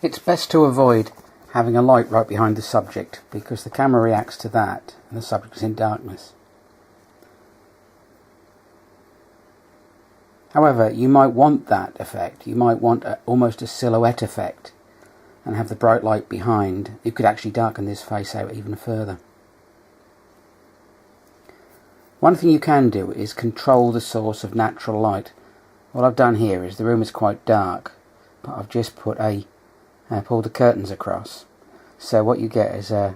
It's best to avoid having a light right behind the subject because the camera reacts to that and the subject is in darkness. However, you might want that effect. You might want almost a silhouette effect and have the bright light behind. You could actually darken this face out even further. One thing you can do is control the source of natural light. What I've done here is the room is quite dark, but I've just put pulled the curtains across. So what you get is a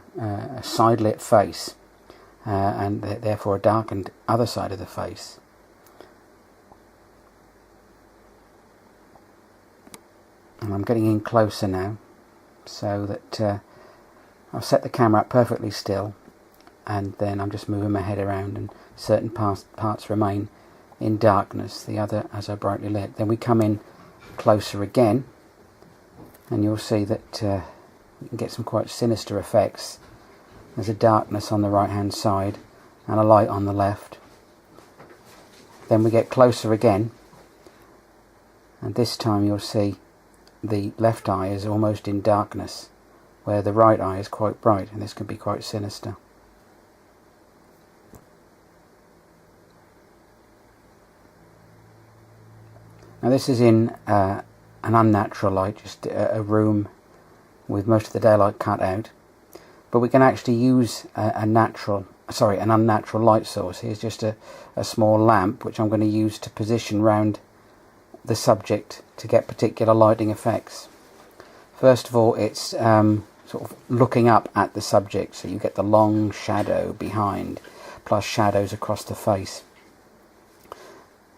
side lit face and therefore a darkened other side of the face. And I'm getting in closer now so that I've set the camera up perfectly still, and then I'm just moving my head around and certain parts remain in darkness, the other as I brightly lit. Then we come in closer again and you'll see that we can get some quite sinister effects. There's a darkness on the right hand side and a light on the left. Then we get closer again, and this time you'll see the left eye is almost in darkness where the right eye is quite bright, and this can be quite sinister. Now this is in an unnatural light, just a room with most of the daylight cut out, but we can actually use an unnatural light source. Here's just a small lamp which I'm going to use to position round the subject to get particular lighting effects. First of all, it's sort of looking up at the subject, so you get the long shadow behind plus shadows across the face.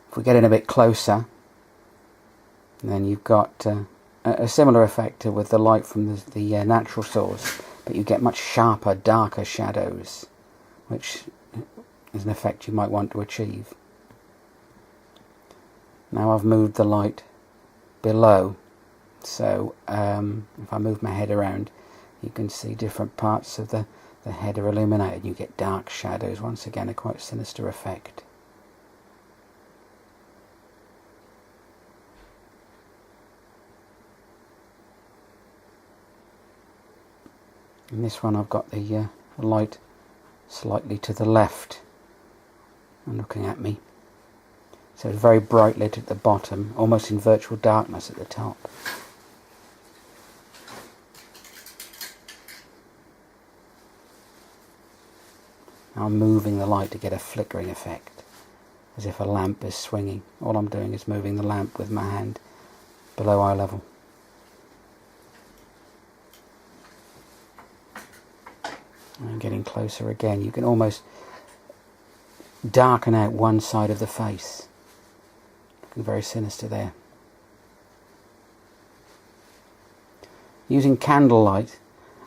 If we get in a bit closer, then you've got a similar effect with the light from the natural source, but you get much sharper, darker shadows, which is an effect you might want to achieve. Now I've moved the light below, so if I move my head around, you can see different parts of the head are illuminated. You get dark shadows, once again a quite sinister effect. In this one I've got the light slightly to the left and looking at me. So it's very bright lit at the bottom, almost in virtual darkness at the top. Now I'm moving the light to get a flickering effect, as if a lamp is swinging. All I'm doing is moving the lamp with my hand below eye level. And I'm getting closer again. You can almost darken out one side of the face. Looking very sinister there. Using candlelight,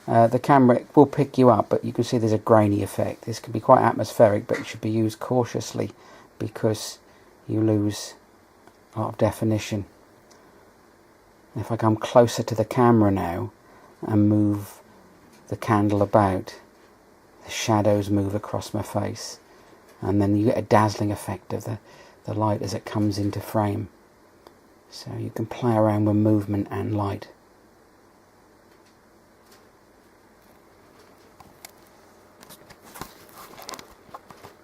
the camera will pick you up, but you can see there's a grainy effect. This can be quite atmospheric, but it should be used cautiously because you lose a lot of definition. If I come closer to the camera now and move the candle about, the shadows move across my face, and then you get a dazzling effect of the light as it comes into frame. So you can play around with movement and light.